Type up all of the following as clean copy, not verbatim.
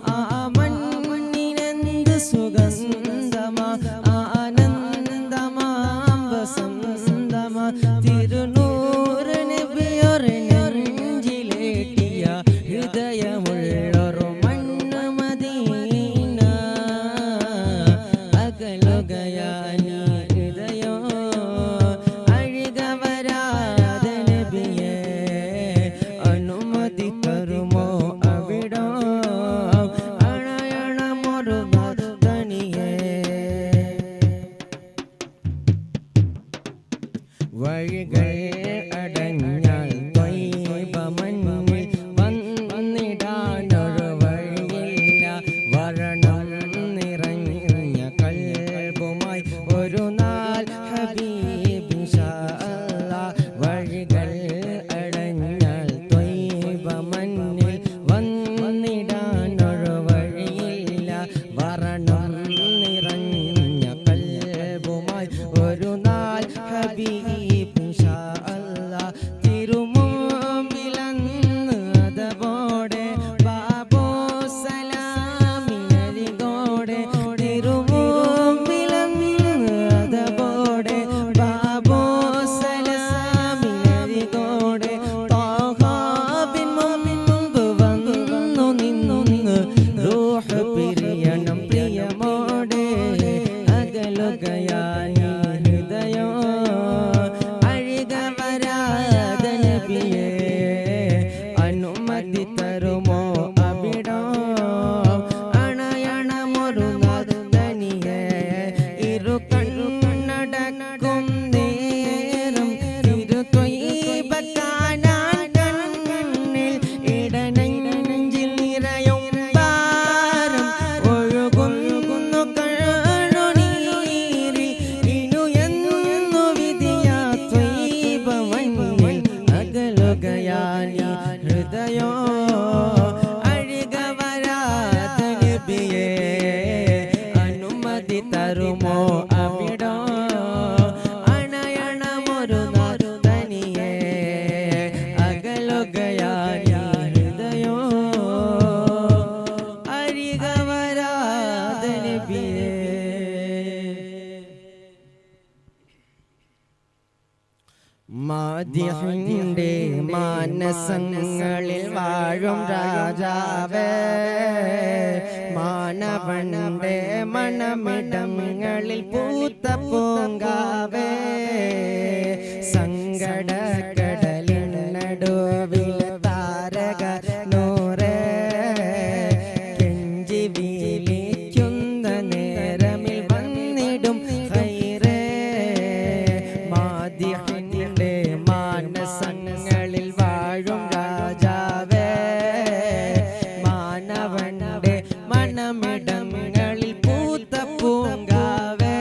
ആ മണ്ണിനെന്ത് സുഗന്ധമാ ആനന്ദമാം വസന്തമാ തിരുനൂറ് നബിയൊരു നെഞ്ചിലേറ്റിയ ഹൃദയമുള്ളൊരു മണ്ണ് മദീന അകലുകയാനി ഹൃദയോ അഴിക വരാതെ നബിയേ അനുമതി തരുമോ അവിടോ അണയണമൊരു തനിയേ വഴികൾ അടഞ്ഞാൽ ത്വയ്ബ മണ്ണിൽ വന്നിടാനൊരു വഴിയില്ല വരണം നിറഞ്ഞ കൽബുമായി ഒരു നാൾ ഹബീബ് ഇൻഷാ അല്ലാഹ് വഴികൾ അടഞ്ഞാൽ ത്വയ്ബ മണ്ണിൽ വന്നിടാനൊരു വഴിയില്ല വരണം നിറഞ്ഞ കൽബുമായി ഒരു നാൾ ഹബീബ് ഇൻഷാ അല്ലാഹ് തിരുമുമ്പിലന്ന് അതവോടെ ബാബോ സലാമിനരികോടെ തിരുമുമ്പിലന്ന് അതവോടെ ബാബോ സലാമിനരികോടെ ത്വാഹാബിൻ മുമ്പ് വന്നു നിന്നു റൂഹ് പിരിയണം പ്രിയമോടെ അകലുകയാനി ഹൃദയോ അഴിക വരാതെ നബിയേ അനുമതി തരുമോ അവിടോ അണയണമൊരു തനിയേ ഇരു കണ്ണടക്കും നേരം തിരുത്വയ്ബ കാണാൻ കണ്ണിൽ ഇടനെഞ്ചിൽ നിറയും ഭാരം ഒഴുകുന്നു കണ്ണുനീരിൽ ഇനുയെന്നു വിധിയാ ത്വയ്ബ മണ്ണിൽ അകലുകയാനി ഹൃദയോ അഴിക വരാതെ നബിയേ അനുമതി തരുമോ അവിടോ അണയണമൊരു തനിയേ അകലുകയാനി ഹൃദയോ അഴിക വരാതെ നബിയേ മാദിഹിന്റെ മാനസങ്ങളിൽ വാഴും രാജാവേ മാനവന്റെ മണമിടങ്ങളിൽ പൂത്ത പൂങ്കാവേ സങ്കടക്കടലിൻ നടുവിൽ താരക നൂറേ കെഞ്ചി വിളിക്കുന്ന നേരമിൽ വന്നിടും ഖൈറേ മാദിഹിന്റെ മാനസങ്ങളിൽ വാഴും രാജാവേ മാനവന്റെ മണമിടങ്ങളിൽ പൂത്ത പൂങ്കാവേ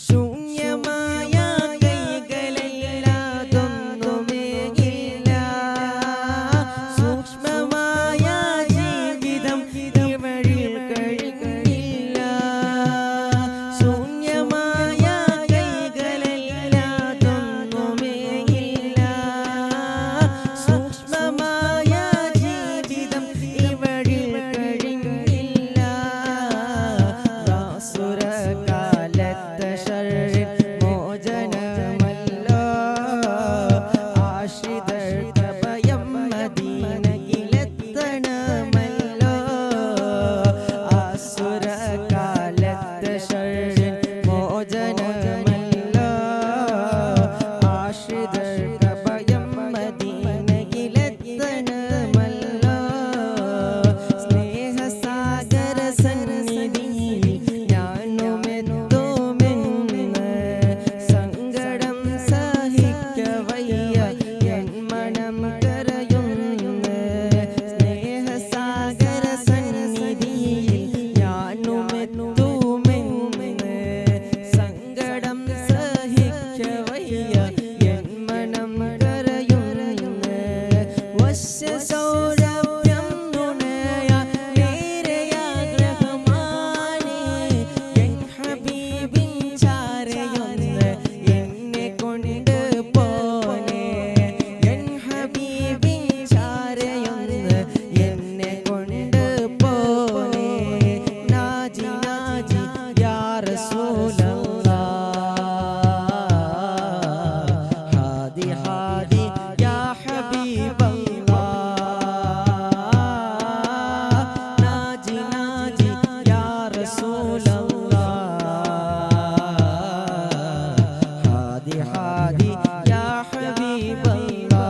ശൂന്യമായ കൈകളില്ലാതൊന്നുമേ ഇല്ല സൂക്ഷ്മമായ ജീവിതം ഇവരിൽ കഴിഞ്ഞില്ല ശൂന്യമായ കൈകളില്ലാതൊന്നുമേ ഇല്ല സൂക്ഷ്മമായ ജീവിതം ഇവരിൽ കഴിഞ്ഞില്ല മോചനമല്ലോ ആശ്രിതർക്ക് ഭയം മദീനയിലെത്തണമല്ലോ ആസുരകാലത്തെ ശർറിൻ മോചനമല്ലോ ആശ്രിതർക്ക് ഭയം മദീനയിലെത്തണമല്ലോ സ്നേഹസാഗര സന്നിധിയിൽ ഞാനുമെത്തുമെന്ന് സങ്കടം സഹിക്കവയ്യ എൻ മനം കരയുന്നു സ്നേഹസാഗര സന്നിധിയിൽ ഞാനുമെത്തുമെന്ന് സങ്കടം സഹിക്കവയ്യ എൻ മനം കരയുന്നു വശ്യസൗരഭ്യം നുണയ നേരയാഗ്രഹമാനേ എൻ ഹബീബിൻ ചാരയൊന്ന് എന്നെ കൊണ്ട് പോനെ എൻ ഹബീബിൻ ചാരയൊന്ന് എന്നെ കൊണ്ട് പോനെ നാജി നാജി യാ റസൂലല്ലാഹ് ഹാദി ഹാദി യാ ഹബീബല്ലാഹ് നാജി നാജി യാ റസൂലല്ലാഹ് ഹാദി ഹാദി യാ ഹബീബല്ലാഹ്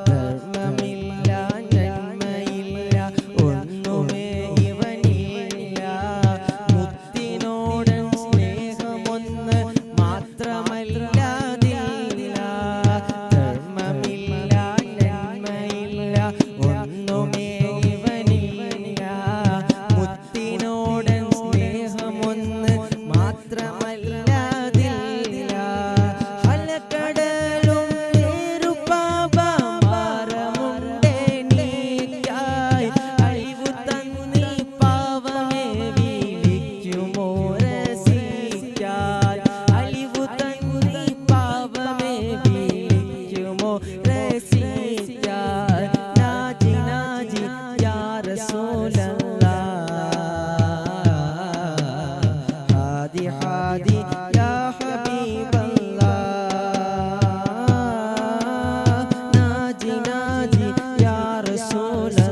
ധർമ്മമില്ല നന്മയില്ല ഒന്നുമേ ഇവനില്ല മുത്തിനോടൻ സ്നേഹമൊന്ന് മാത്രമല്ലതില്ല ധർമ്മമില്ല നന്മയില്ല ഒന്നുമേ ഇവനില്ല മുത്തിനോടൻ സ്നേഹമൊന്ന് മാത്രമല്ലതില്ല ഹലക്കടലും നേരുപാപമാരമുണ്ടെനിക്കായി അഴിവു തന്നി പാവമേ വിളിക്കുമോ രസിക്കായി അഴിവു തന്നി പാവമേ വിളിക്കുമോ രസിക്കായി നാജി നാജി യാ റസൂലല്ലാഹ് ഹാദി ഹാദി യാ ഹബീബല്ലാഹ് നാജി നാജി യാ റസൂലല്ലാഹ്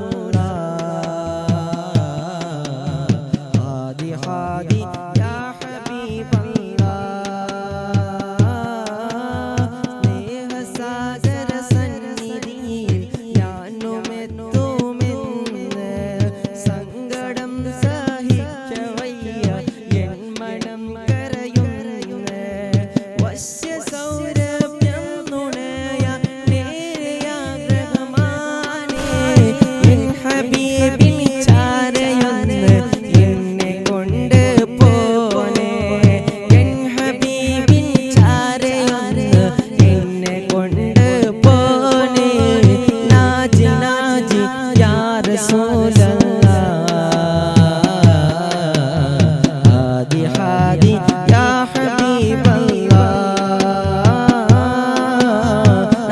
ഹാദി ഹാദി യാ ഹബീബല്ലാഹ് സ്നേഹസാഗര സന്നിധിയിൽ ഞാനുമെത്തുമെന്ന് സങ്കടം സഹിക്കവയ്യ എൻ മനം കരയുന്നു വശ്യസൗരഭ്യം നുണയ നേരയാഗ്രഹമാനേ എൻ ഹബീബിൻ ചാരയൊന്ന് എന്നെ കൊണ്ട് പോനെ എൻ ഹബീബിൻ ചാരയൊന്ന് എന്നെ കൊണ്ട് പോനെ നാജി നാജി യാ റസൂലല്ലാഹ് ഹാദി ഹാദി യാ ഹബീബല്ലാഹ്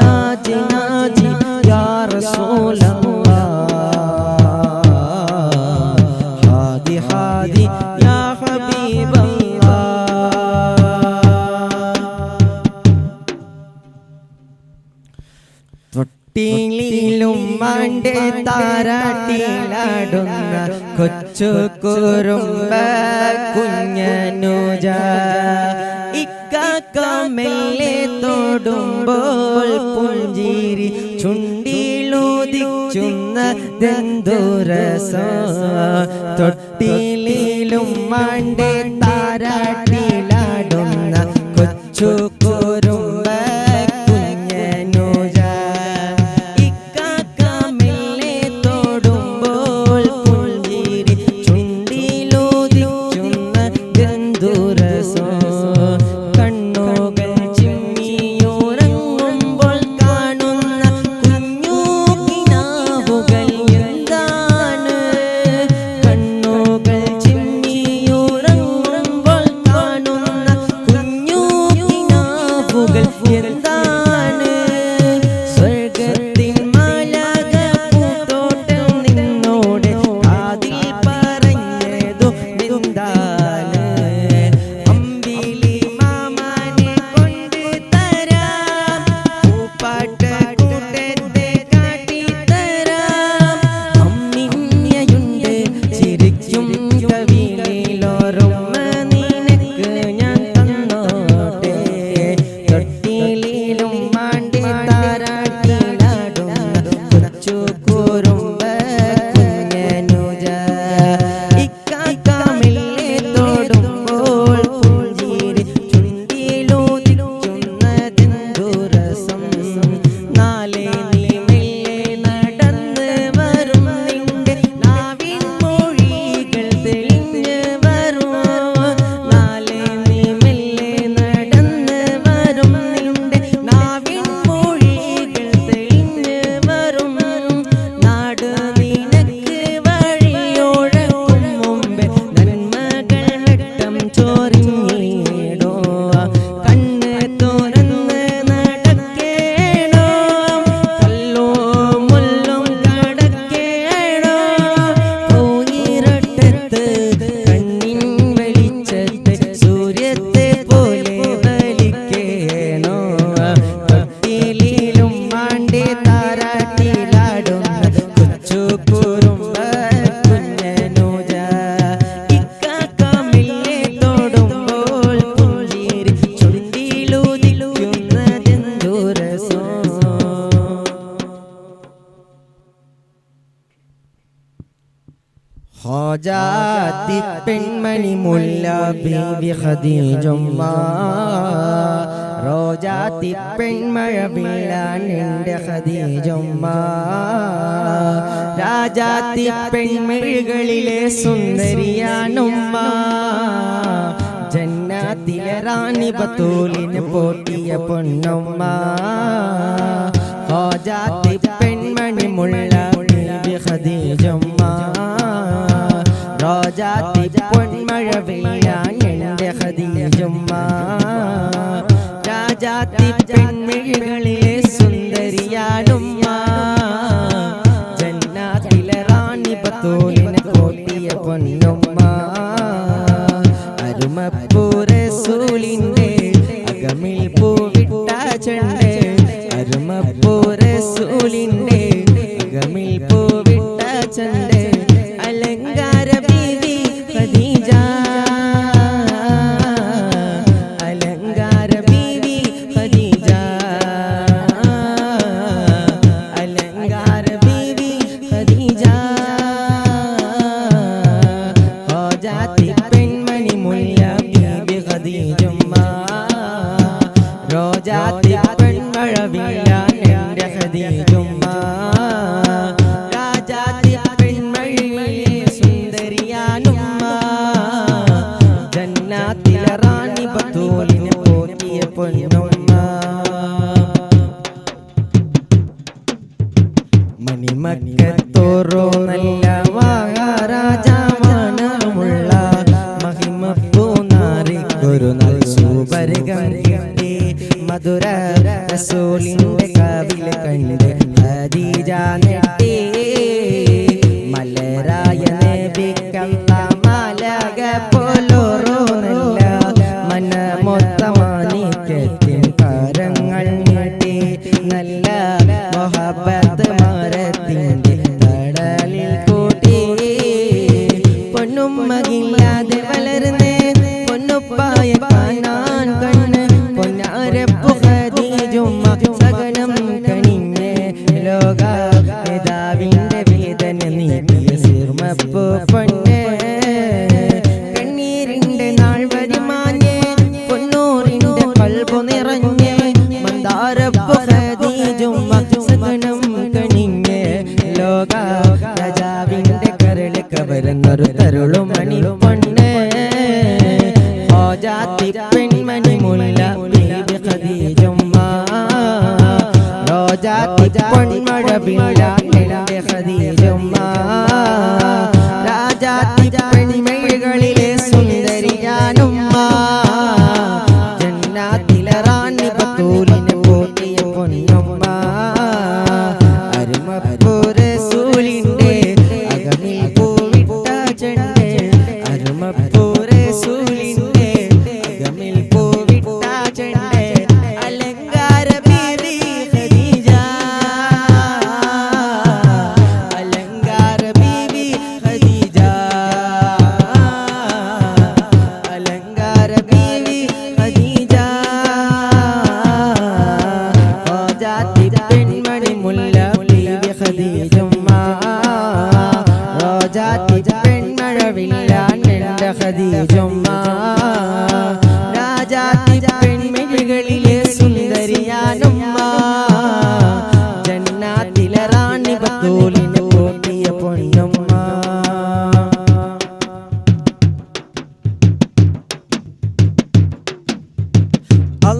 നാജി നാജി യാ റസൂലല്ലാഹ് ഹാദി ഹാദി യാ ഹബീബല്ലാഹ് തൊട്ടിയിലും മാണ്ടേ താരാട്ടിലാടുന്ന കൊച്ചു കുറുമ്പ കുഞ്ഞനുജ ഇക്കാക്കമെല്ലെ തൊടുമ്പോൾ പുഞ്ചിരി ചുണ്ടിലുദിക്കുന്ന ദന്തൂരസോ തൊട്ടിയിലും മാണ്ടേ താരാട്ടിലാടുന്ന കൊച്ചു കുറുമ്പ കുഞ്ഞനുജ ഇക്കാക്കമെല്ലെ തൊടുമ്പോൾ പുഞ്ചിരി ചുണ്ടിലുദിക്കുന്ന ദന്തൂരസോ റോജാത്തി പെൺമണി മുല്ല ബീവി ഖദീജുമ്മ റോജാത്തി പെൺമഴ വീഴാനുണ്ട് ഖദീജുമ്മ രാജാത്തി പെൺമഴികളിലെ സുന്ദരിയാണുമ്മ ജന്നാത്തിലെ റാണി ബത്തൂലിന് പോറ്റിയ പൊന്നുമ്മ റോജാത്തി പെൺമണി മുല്ല ബീവി ഖദീജുമ്മ റോജാത്തി പൊന്മഴ വീഴാനുണ്ട് ഖദീജുമ്മ രാജാത്തി പെൺമിഴികളിലെ സുന്ദരിയാണുമ്മ ജന്നാത്തിലെ റാണി ബത്തൂലിന് പോറ്റിയ പൊന്നുമ്മ അരുമപ്പൂ റസൂലിന്റെ അകമിൽ പൂവിട്ട ചെണ്ട് അരുമപ്പൂ റസൂലിന്റെ അകമിൽ പൂവിട്ട ചെണ്ട് അലങ്കാര ബീവി ഖദീജ അലങ്കാര ബീവി ഖദീജ അലങ്കാര ബീവി ഖദീജ റോജാത്തി പെൺമണി മുല്ല ബീവി ഖദീജുമ്മ റോജാത്തി പെൺമഴ വീഴാനുണ്ട് ഖദീജുമ്മ രാജാത്തി പെൺമഴികളിലെ സുന്ദരിയാണുമ്മ ജന്നാത്തിലെ റാണി ബത്തൂലിന് പോറ്റിയ പൊന്നുമ്മ മണിമക്കത്തോറോ നല്ല മഹാരാജാവാനമുള്ള മഹിമപ്പൂനാറിക്കൊരു നൽ സൂപരകം കിട്ടി മധുര റസൂലിന്റെ കാവിൽ കണ്ട് ഖദീജ നെട്ടി മലരായ നബിക്കല്ല മാലക പോലോറോ നല്ല മനമൊത്തമാനിക്കത്തിൻ താരങ്ങൾ നീട്ടി നല്ല മൊഹബത്ത് മരത്തിന്റെ തടലിൽ കൂട്ടി പൊന്നുമ്മകില്ലാതെ വളർന്നേ പൊന്നുപ്പായ കാണാൻ കണ്ണ് പൊന്നാരപ്പു ഖദീജുമ്മ സകലം കണിഞ്ഞേ ലോക നേതാവിന്റെ വേദന നീക്കിയ സിർമപ്പു പൊന്നേ കണ്ണീരിന്റെ നാൾ വരുമാഞ്ഞേ പൊന്നൂറിന്റെ കൽബു നിറഞ്ഞേ മന്ദാരപ്പു ഖദീജുമ്മ സകലം കണിഞ്ഞേ ലോക രാജാവിന്റെ കരള് കവരുന്നൊരു തരുളുമണി പൊന്നേ റോജാത്തി പെൺമണി മുല്ല ബീവി ഖദീജുമ്മ റോജാത്തി പൊന്മഴ വീഴാനുണ്ട് ഖദീജുമ്മ രാജാത്തി പെൺമഴികളിലെ സുന്ദരിയാണുമ്മ ജന്നാത്തിലെ റാണി ബത്തൂലിന് പോറ്റിയ പൊന്നുമ്മ അരുമപ്പൂ റസൂലിന്റെ അകമിൽ പൂവിട്ട ചെണ്ട് അരുമപ്പൂ റസൂലിന്റെ അകമിൽ പൂവിട്ട ചെണ്ട് അലങ്കാര ബീവി ഖദീജ അലങ്കാര ബീവി ഖദീജ അലങ്കാര ബീവി ഖദീജ റോജാത്തി പെൺമണി മുല്ല ബീവി ഖദീജുമ്മ റോജാത്തി പെൺമഴ വീഴാനുണ്ട് ഖദീജുമ്മ രാജാത്തി പെൺമിഴികളിലെ സുന്ദരിയാണുമ്മ ജന്നാത്തിലെ റാണി ബത്തൂലിന് പോറ്റിയ പൊന്നുമ്മ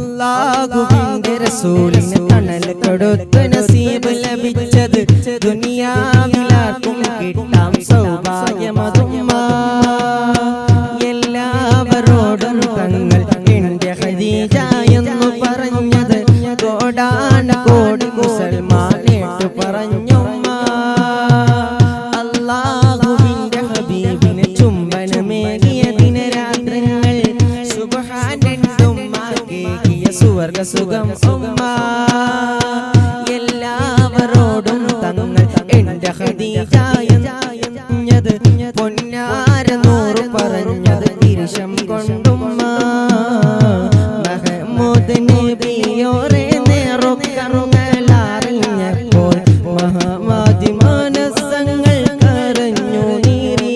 അല്ലാഹുവിന്റെ റസൂലിന് തണൽ കൊടുത്ത് നസീബ് ലഭിച്ചത് ദുനിയാവിലാർക്കും കിട്ടാം സൗഭാഗ്യമതുമ്മ എല്ലാവരോടും തങ്ങൾ എന്റെ ഖദീജ എന്നു പറഞ്ഞത് കോടാന കോടി മുസൽമാനേട്ടു പറഞ്ഞുമ്മ അല്ലാഹുവിന്റെ ഹബീബിന് ചുംബനമേകിയ ദിനരാത്രങ്ങൾ സുബ്ഹാനല്ലുമ്മ കേകിയ സുവർഗ സുഖം ഉമ്മ എല്ലാവരോടും തങ്ങൾ എന്റെ ഖദീജ എന്നത് പൊന്നാര നൂറ് പറഞ്ഞത് തിരുശം കൊണ്ടുമ്മ മഹമൂദ് നബിയോരെ നേറുക്കറുകളറിഞ്ഞപ്പോൾ മഹാമാതി മനസ്സങ്ങൾ കരഞ്ഞു നീറി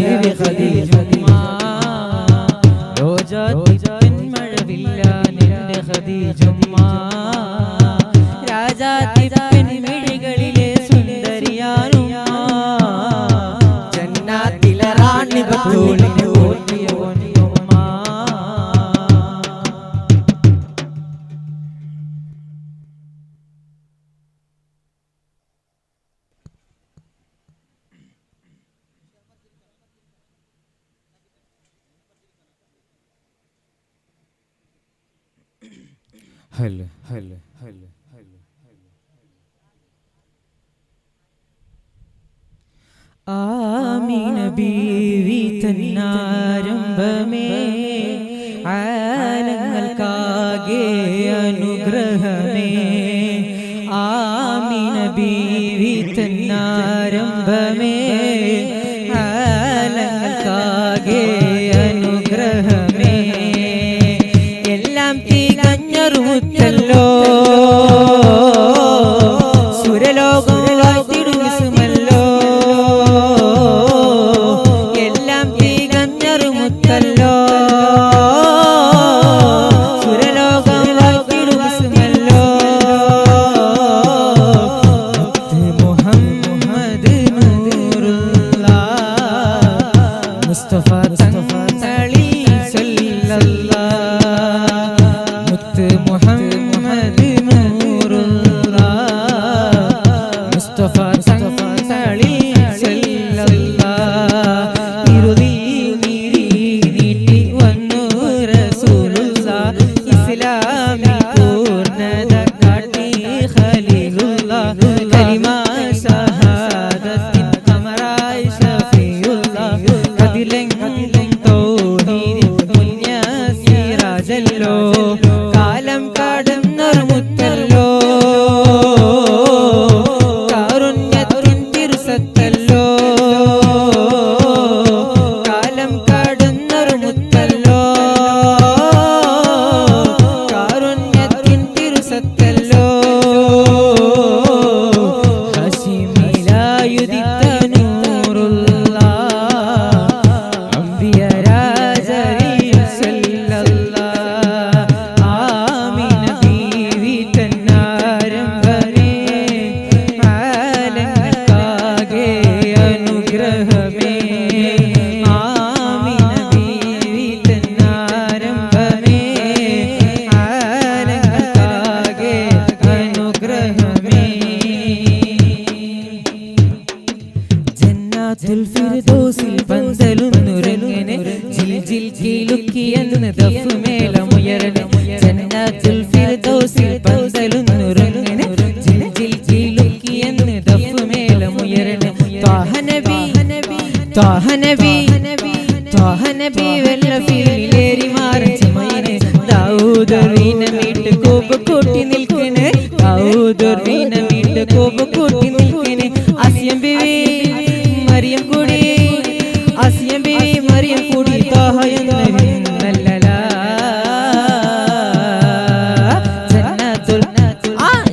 ബീവി ഖദീജുമ്മ രോജാത്തിൻ മഴവില്ലാൻ എൻ്റെ ഖദീജുമ്മ രാജാത്തിൻ മിഴികളിലെ സുന്ദരിയാനുമ്മ ജന്നാത്തിലെ റാണി ബത്തൂലിനെ ഹൽ ഹൽ ഹൽ ആമിന ബീവി തന്നാരംഭമേ ആലങ്ങൾക്കാകെ അനുഗ്രഹമേ ആമിന ബീവി തന്നാരംഭമേ ആലങ്ങൾക്കാകെ അനുഗ്രഹമേ എല്ലാം തികഞ്ഞറുമുത്തല്ലോ സുരലോകം വാഴ്ത്തിടുമല്ലോ എല്ലാം തികഞ്ഞറുമുത്തല്ലോ സുരലോകം വാഴ്ത്തിടുമല്ലോ മുഹമ്മദ് നൂറുള്ള മുസ്തഫ തങ്ങളി സല്ലല്ലാഹ് മുത്ത് മുഹമ്മദ് നൂറുള്ള മുസ്തഫ തങ്ങളി സല്ലല്ലാഹ് ഇരുളിൽ നീട്ടി വന്നു റസൂലുള്ളാഹ് ഇസ്ലാമിൽ പൂർണ്ണത കാട്ടി ഖലീലുള്ളാഹ് കലിമ ഷഹാദത്തിൻ ഖമറായി ഷഫീഉള്ളാഹ് അതിലെങ്കിലും തൗഹീദിൻ മുന്യാസിറാജല്ലോ കാലം കടന്നൊരു മുത്തല്ലോ കാരുണ്യത്തിൻ തിരുസത്തല്ലോ കാലം കടന്നൊരു മുത്തല്ലോ കാരുണ്യത്തിൻ തിരുസത്തല്ലോ ഹശീമിലായുദിത്ത നൂറുള്ള അംബിയ രാജരീം സല്ലല്ലാഹ് ആമിന ബീവി തന്നാരംഭമേ ആലങ്ങൾക്കാകെ അനുഗ്രഹമേ ആമിന ബീവി തന്നാരംഭമേ ആലങ്ങൾക്കാകെ അനുഗ്രഹമേ ജന്നാത്തുൽ ഫിർദൗസിൽ പന്തലുന്നുരങ്ങനെ ജിൽ ജിൽ കീലുക്കിയെന്ന് ദഫ്മേളമുയരണ ജന്നാത്തുൽ ഫിർദൗസിൽ പന്തലുന്നുരങ്ങനെ ജിൽ ജിൽ കീലുക്കിയെന്ന് ദഫ്മേളമുയരണ ത്വാഹ നബി ത്വാഹ നബി ത്വാഹ നബി വെല്ലഫീലേറി മാറൻ ചമയനെ ദാവൂദ് വീണമീട്ട് കോപ കൂട്ടി നിൽക്കണേ ദാവൂദ് വീണമീട്ട് കോപ കൂട്ടി നിൽക്കണേ ആസിയം ബീവി മറിയം കൂടി ആസിയം ബീവി മറിയം കൂടി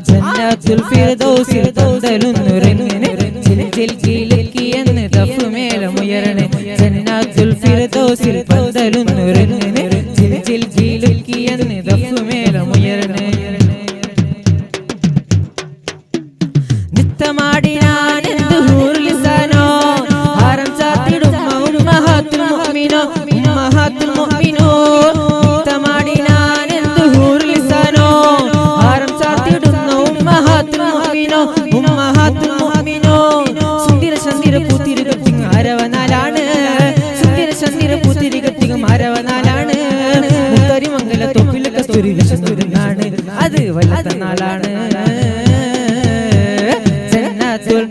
ജന്നാത്തുൽ ഫിർദൗസിൽ പന്തലുന്നുരങ്ങനെ ജിൽ ജിൽ കീലുക്കിയെന്ന് ദഫ്മേളമുയരണേ ജന്നാത്തുൽ ഫിർദൗസിൽ പന്തലുന്നുരങ്ങനെ ജിൽ ജിൽ കീലുക്കിയെന്ന് ദഫ്മേളമുയരണേ നിത്തമാടിനാനെന്ത് ഹൂർലിസാനോ ഹാരം ചാത്തിടും ഉമ്മഹാത്തുൽ മുഅ്മിനോ ഉമ്മഹാത്തുൽ മുഅ്മിനോ നിത്തമാടിനാനെന്ത് ഹൂർലിസാനോ ഹാരം ചാത്തിടുന്ന ഉമ്മഹാത്തുൽ മുഅ്മിനോ ഉമ്മഹാത്തുൽ മുഅ്മിനോ സുന്ദര ചന്ദ്ര പൂത്തിരികത്തിങ് അരവനാലാണ് സുന്ദര ചന്ദ്ര പൂത്തിരികത്തിങ് അരവനാലാണ് മുത്തരി മംഗല തൊപ്പിലെ കസ്തൂരി വിശുദ്ധനാണ് അത് വല്ലാത്ത നാളാണ് ജന്നാത്തുൽ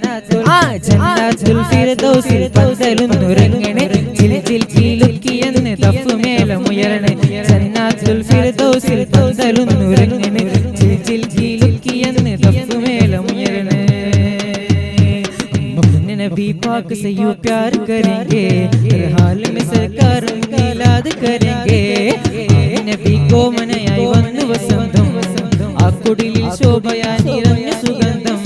ഫിർദൗസിൽ പന്തലുന്നുരങ്ങനെ ജിൽ ജിൽ കീലുക്കിയെന്ന് ദഫ്മേളമുയരണേ ജന്നാത്തുൽ ഫിർദൗസിൽ പന്തലുന്നുരങ്ങനെ ജിൽ ജിൽ കീലുക്കിയെന്ന് दफमेलमुयरने अपने नबी पाक से यूं प्यार करेंगे हर हाल में सरकार मिलाद करेंगे नबी को मनाई वन वसंतम आकुडिलिल शोभया निरन्य सुगंधम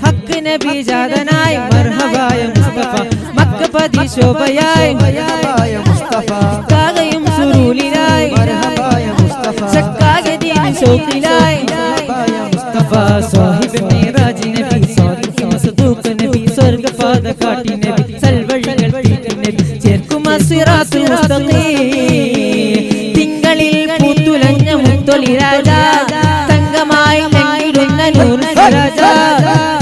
हक नबी जादनाय मरहबाय मुस्तफा मक्कपदी शोभयाय മർഹബായ മുസ്തഫ കാകയും സുരൂലിലായി മർഹബായ മുസ്തഫ സക്കാകെ ദീൻ ശൗഖിലായി മർഹബായ മുസ്തഫ സാഹിബ് മിറാജ് നബി സാദിഖ് മസ്ദൂഖ് നബി സ്വർഗ്ഗപാത കാട്ടി നബി സൽവഴികൾ തീറ്റി നബി ചേർക്കും സിറാത്തുൽ മുസ്തഖീം തിങ്കളിൽ പൂത്തുലഞ്ഞ മുത്തൊലി രാജാ തങ്കമായി ലംഘിടുന്ന നൂർ സിറാജ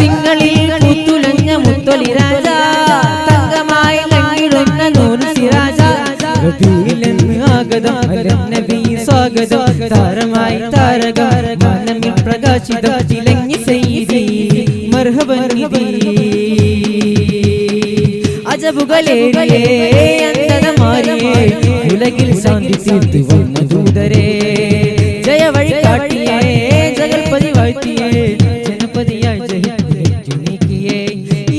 തിങ്കളിൽ പൂത്തുലഞ്ഞ മുത്തൊലി രാജാ തങ്കമായി ലംഘിടുന്ന നൂർ സിറാജ റബീലെന്ന് ആഗതം അലൻ നബി സ്വാഗതം താരമായി താരക മനമിൽ പ്രകാശിതം തിളങ്ങി സയ്യിദി മർഹബൻ നിധി അജബുകളേറിയേ അന്തത മാറിയേ ഉലകിൽ ശാന്തി തീർത്തു വന്ന ദൂതരേ ജയ വഴി കാട്ടിയേ ജഗൽപതി വാഴ്ത്തിയേ ജനപതിയായി ജയിച്ചു നീക്കിയേ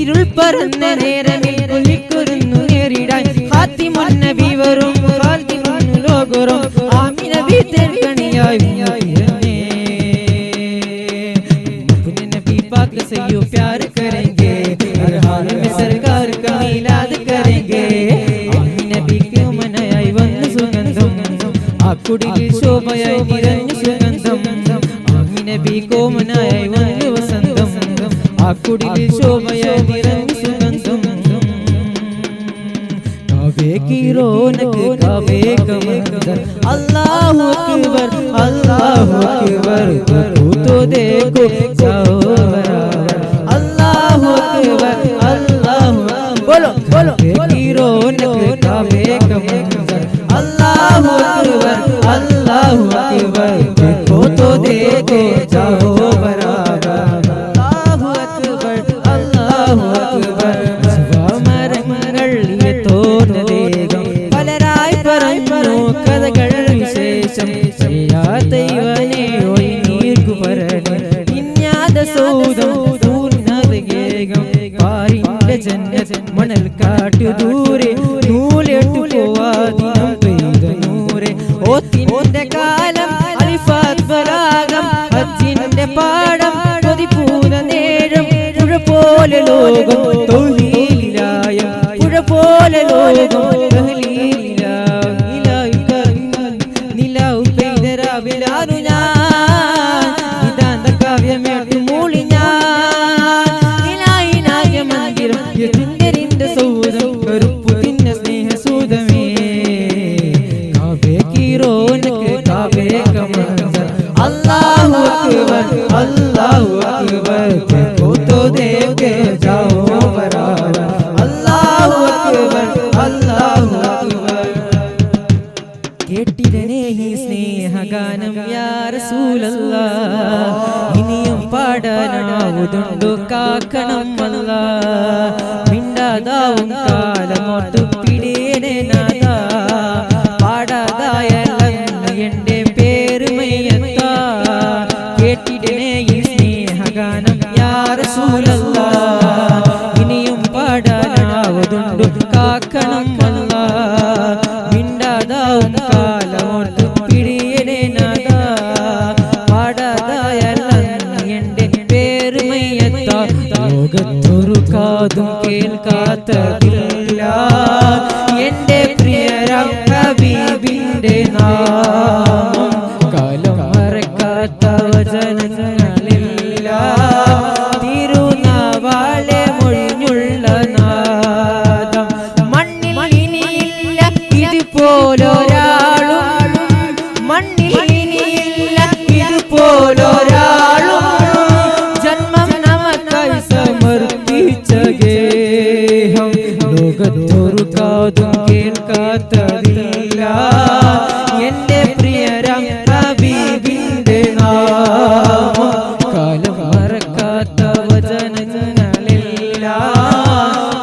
ഇരുൾ പറന്ന നേരമിൽ കൊല്ലിക്കൊരുന്നു നേരിടാൻ ഹാത്തിമുൻ നബി വരും ഹാത്തിമുൻ ലോകരും ആമിന നബി തെക്കണിയായി പിറന്നേ अपने नबी पाक से यूं प्यार करेंगे हर हाल में सरकार का मिलाद करेंगे आमी नबी के मनाई वन्न सुगंधम आकुड़िल शोभयाई निरंज सुगंधम आमी नबी को मनाई वन्न वसंतम आकुड़िल शोभयाई निरंज सुगंधम काबे की रौनक काबे का मंजर अल्लाहु अकबर तो देखो जाओ बराबर अल्लाहु अकबर बोलो बोलो की रौनक काबे का मंजर अल्लाहु अकबर देखो तो देखो जाओ बराबर अल्लाहु अकबर മരങ്ങൾ തോന്നലേകം പലരായി പറഞ്ഞു കഥകൾ വിശേഷം ചെയ്യാത്തവനെ ഒഴി നീർക്കു പരണ ഇന്യാത സൗദം പൂർണ്ണതേകം പാരിന്റെ ജന്നത്ത് മണൽ കാട്ടു ദൂരെ നൂലെട്ടു പോവാദിനം പെയ്ത നൂരെ ഓത്തിന്റെ കാലം അലിഫാത്ത് ബലാഗം ഹജ്ജിന്റെ പാടം കൊതിപൂര നേരം പുഴ പോലെ ലോകം തൗഹീദിലായ പുഴ പോലെ ലോകം നിലാവ് പെയ്തരാവിലാനു ഞാൻ ഇതാന്ത കാവ്യമേട്ടു മൂളി ഞാൻ നിലായിനായ മന്ദിരം എതിന്റെ സൗദം കറുപ്പു തിന്ന സ്നേഹസൂദമേ കാവേ की रौनक काबे का मंजर अल्लाहु अकबर देखो तो देख के जाओ बराबर अल्लाहु अकबर കേട്ടിരനേ ഈ സ്നേഹഗാനം യാ റസൂലല്ലാഹ് ഇനിയും പാടാനാവുതുണ്ടു കാക്കണം അല്ലാഹ് മിണ്ടാതാവും കാലമോട്ടു പിടിയനെ നാദാ പാടാതായല്ലെന്ന് എൻ്റെ പേരുമയത്താ കേട്ടിടനേ ഈ സ്നേഹഗാനം യാ റസൂലല്ലാഹ് ഇനിയും പാടാനാവുതുണ്ടു കാക്കണം അല്ലാഹ് മിണ്ടാതാവും കാലമോട്ടു പിടിയനെ നാദാ പാടാതായല്ലെന്ന് എൻ്റെ പേരുമയത്താ ലോകത്തൊരു കാതും കേൾക്കാത്തതില്ല എൻ്റെ പ്രിയരാം ഹബീബിന്റെ നാമം കാലം മറക്കാത്ത വചനങ്ങളില്ല തിരുനാവാലെ മൊഴിഞ്ഞുള്ള നാദം മണ്ണിൽ ഇനിയില്ല ഇതുപോലൊരാളും മണ്ണിൽ ഇനിയില്ല ഇതുപോലൊരാളും ജന്മം നമുക്കായി സമർപ്പിച്ച ഗേഹം ലോകത്തൊരു കാതും കേൾക്കാത്തതില്ല എൻ്റെ പ്രിയരാം ഹബീബിന്റെ നാമം കാലം മറക്കാത്ത വചനങ്ങളില്ല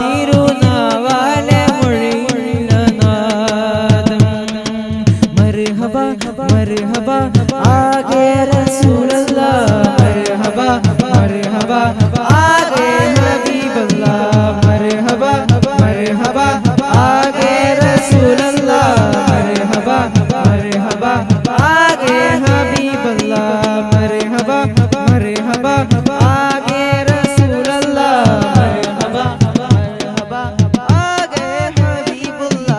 തിരുനാവാലെ മൊഴിയുള്ള നാദം മർഹബ മർഹബ ആകെ റസൂലല്ലാഹ് മർഹബ മർഹബ ആകെ ഹബീബല്ലാഹ് മർഹബ മർഹബ ആകെ റസൂലല്ലാഹ് മർഹബ മർഹബ ആകെ ഹബീബല്ലാഹ് മർഹബ മർഹബ ആകെ റസൂലല്ലാഹ് മർഹബ മർഹബ ആകെ ഹബീബല്ലാഹ്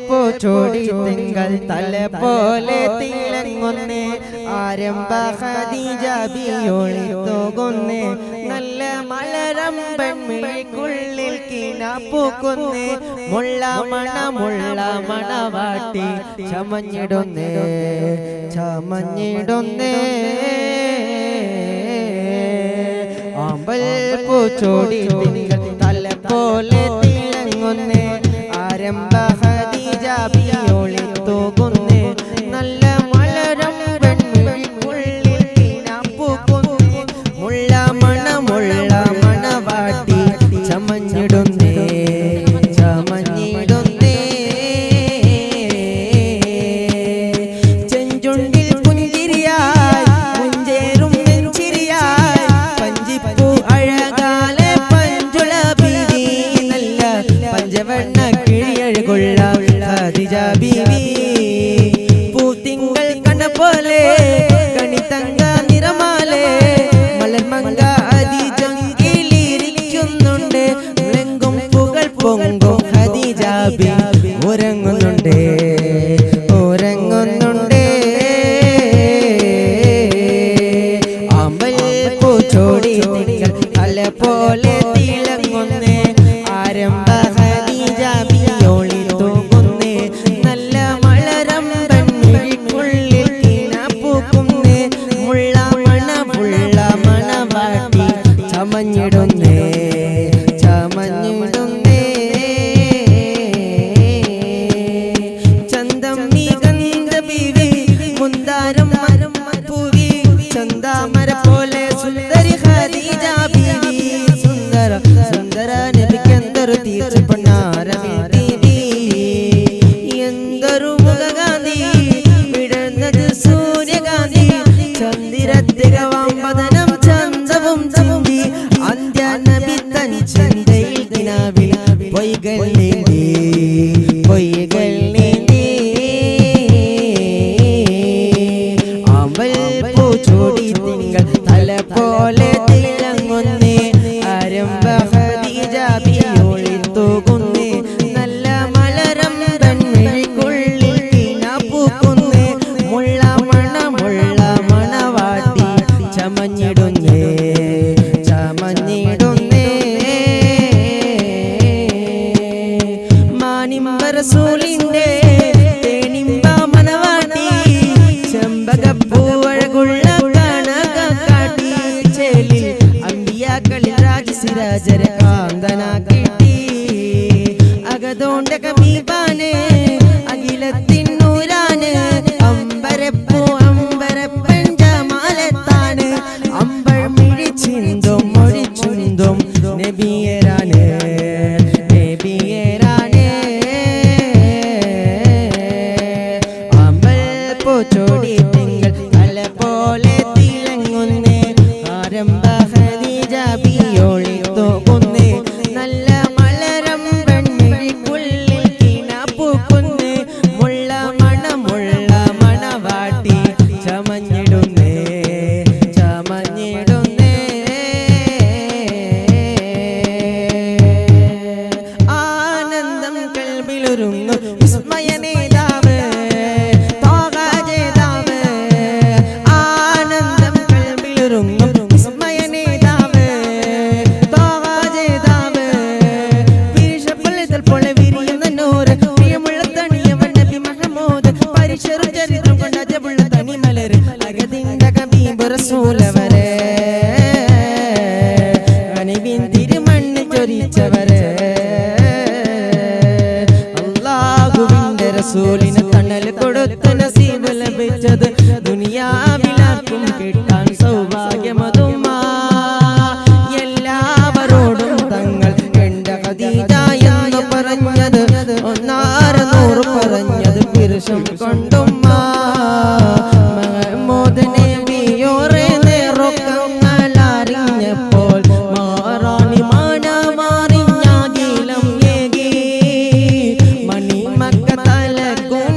പൂച്ചോടി തിങ്കൾ തല പോലെ തിളങ്ങുന്നേ ആരംഭ ഖദീജ ബിയോളി തോകുന്നേ നല്ല മലരം പെൺമിഴിക്കുള്ളിൽ കിന പൂക്കുന്നേ മുള്ള മണവാട്ടി ചമഞ്ഞിടുന്നേ ആമ്പൽ പൂച്ചോടി തിങ്കൾ തല പോലെ തിളങ്ങുന്നേ ആരംഭ ഖദീജ ബിയോളി തോകുന്നേ നല്ല മലരം പെൺമിഴിക്കുള്ളിൽ കിന പൂക്കുന്നേ മുള്ള മണവാട്ടി ചമഞ്ഞിടുന്നേ ചെഞ്ചുണ്ടിൽ പുഞ്ചിരിയായി പുഞ്ചേറും നെഞ്ചിരിയായി പഞ്ചിപ്പൂ അഴകാലെ പഞ്ചുള ബീവി നല്ല പഞ്ചവർണ്ണ കിഴിയഴകുള്ള ഖദീജ ബീവി പൂത്തിങ്കൾ കണ്ട പോലെ കണിതങ്ക നിറമാലെ മലർമങ്ക അതിജങ്കിലിരിക്കുന്നുണ്ട് മുളങ്കും പുകൾ പൊങ്കും ഖദീജ ബീവി ഉറങ്ങുന്നുണ്ട് ആമ്പൽ പൂച്ചോടി തിങ്കൾ തല പോലെ തിളങ്ങുന്നേ ആരംഭ ഖദീജ ബിയോളി തോകുന്നേ നല്ല മലരം പെൺമിഴിക്കുള്ളിൽ കിന പൂക്കുന്നേ മുള്ള മണവാട്ടി ചമഞ്ഞിടുന്നേ ചന്തം നീഗന്ധ ബീവി മുന്താരം പൂവി ചന്താമര പോലെ സുന്ദരി ഖദീജ ബീവി സുന്ദര നബിക്കെന്തൊരു തീർച്ച പൊന്നാരമേ ബീവി എന്തൊരു മുഖകാന്തി വിടർന്നത് സൂര്യകാന്തി ചന്ദിരത്തികവാം വദനം ചന്തവും ചിന്തി അന്ത്യ നബി തൻ ചിന്തയിൽ കിനാവിൽ പൊയ്കൾ നീന്തി ആമ്പൽ പൂച്ചോടി തിങ്കൾ തല പോലെ തിളങ്ങുന്നേ ആരംഭ ഖദീജ ബിയോളി തോകുന്നേ നല്ല മലരം പെൺമിഴിക്കുള്ളിൽ കിന പൂക്കുന്നേ മുള്ള മണവാട്ടി ചമഞ്ഞിടുന്നേ മാനിമ്പ റസൂലിന്റെ തേനിമ്പ മനവാട്ടി ചെമ്പകപ്പൂവഴകുള്ള കണകാട്ടി ചേലിൽ അമ്പിയാക്കളിൽ രാജസിരാജര കാന്തനാക്കിട്ടി അകതോണ്ട കമീബാന് അഖിലത്തിനൂരാന് അമ്പരപ്പൻ ജമാലത്താണ് അമ്പൾ മിഴിച്ചിന്തും മൊഴിച്ചുന്തും നബിയരാണ് പൂച്ചോടി തിങ്കൾ തല പോലെ തിളങ്ങുന്നേ ആരംഭ ഖദീജ ബിയോളി തോകുന്നേ നല്ല മലരം പെൺമിഴിക്കുള്ളിൽ കിന പൂക്കുന്നേ മുള്ള മണവാട്ടി ചമഞ്ഞിടുന്നേ ആനന്ദം കൽബിലൊരുങ്ങും വിസ്മയനേതാവ് അല്ലാഹുവിന്റെ റസൂലിന് തണൽ കൊടുത്ത നസീബ് ലഭിച്ചത് ദുനിയാവിലാർക്കും കിട്ടാൻ സൗഭാഗ്യമതുമാ എല്ലാവരോടും തങ്ങൾ കണ്ട ഖദീജ എന്ന് പറഞ്ഞത് 100 പറഞ്ഞത് പുരുഷം കൊണ്ടുമ്മ മഹ്മൂദ് നബിയോരെ നേരൊക്കങ്ങളറിഞ്ഞപ്പോൾ മാറാണി മണമറിഞ്ഞാകിലം ഏകി മണിമക്ക തലകും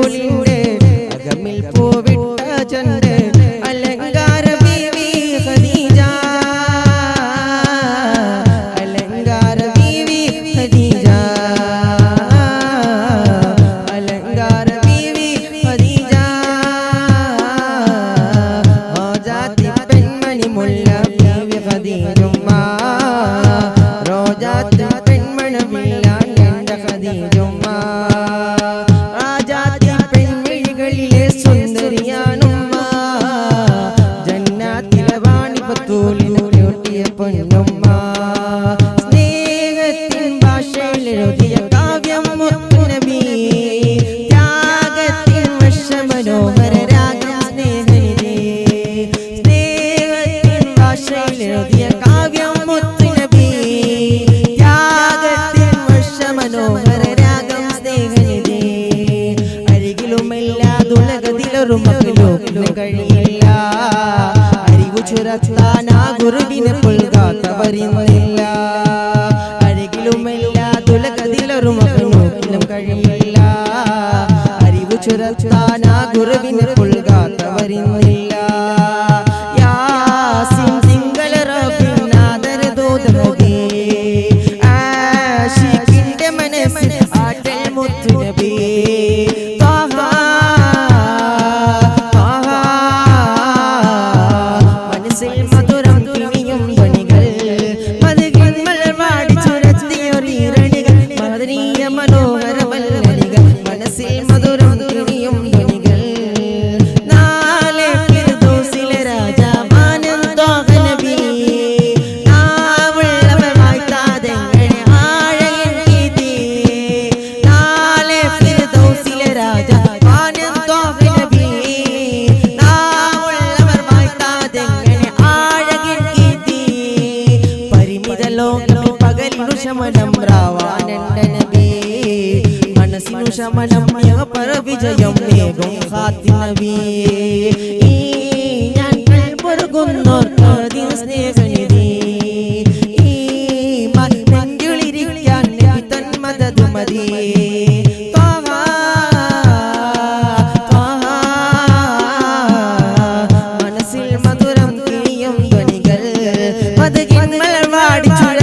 റസൂലിന്റെ അകമിൽ പൂവിട്ട ചണ്ട് അലങ്കാര ബീവി ഖദീജ അലങ്കാര ബീവി ഖദീജ അലങ്കാര ബീവി ഖദീജ റോജാത്തി പെൺമണി മുല്ല ബീവി ഖദീജുമ്മ റോജാത്തി പെൺമണി മുല്ല എൻ്റെ ഖദീജുമ്മ രാജാത്തി പെൺമിഴികളിലെ സുന്ദരിയാനുമ്മ ജന്നാത്തിലെ വാണിപത്തൂലിൽ ഒട്ടിയ പൊന്നുമ്മ സ്നേഹത്തിൻ ഭാഷയിൽ എഴുതിയ കാവ്യം മുത്തുനബി ത്യാഗത്തിൻ വർഷമനോഹര രാഗം സ്നേഹനിധി സ്നേഹത്തിൻ ഭാഷയിൽ എഴുതിയ കാവ്യം മുത്തുനബി ത്യാഗത്തിൻ വർഷമനോഹര രാഗം സ്നേഹനിധി അരികിലുമെല്ലാതുലകതിലൊരു മകലോക്കിലും കഴിയില്ല അറിവു ചുരത്താൻ ആ ഗുരുവിനെ പുൽകാത്തവരിന്നില്ല അരികിലുമെല്ലാതുലകതിലൊരു മകലോക്കിലും കഴിയില്ല അറിവു ചുരത്താൻ ആ ഗുരുവിനെ പുൽകാത്തവരിന്നില്ല യാസിൻ സിംഗല റബ്ബിനാദര ദൂതനബി ആശിഖിന്റെ മനസ്സിൽ ആട്ടൽ മുത്തുനബി മനസ്സിൽ മധുരം കിണിയും ധ്വനികൾ മധുകിൻ മലർവാടി ചുരത്തിയൊരീരണികൾ മദനീയ മനോഹര വല്ലരികൾ മനസ്സിൽ മധുരം കിണിയും ധ്വനികൾ നാളെ ഫിർദൗസിലെ രാജാവാനം ത്വാഹ നബി നാവുള്ളവർ വാഴ്ത്താതെങ്ങനെ ആഴയൻ ഗീതി നാളെ ഫിർദൗസിലെ രാജാവാനം ത്വാഹ നബി നാവുള്ളവർ വാഴ്ത്താതെങ്ങനെ ആഴയൻ ഗീതി പരിമിത ലോകം പകലിനു ശമനം രാവാനണ്ട നബി മനസ്സിനു ശമനം യഹപര വിജയം വേഗം ഖാത്തി നബി ഈ ഞാൻ കൽപൊരുകുന്നോർക്കതിൻ സ്നേഹനിധി ഈ നെഞ്ചുളിരിക്കാൻ നബി തൻ മദദ് മതി മനസ്സിൽ മധുരം കിണിയും ധ്വനികൾ മധുകിൻ മലർവാടി ചുര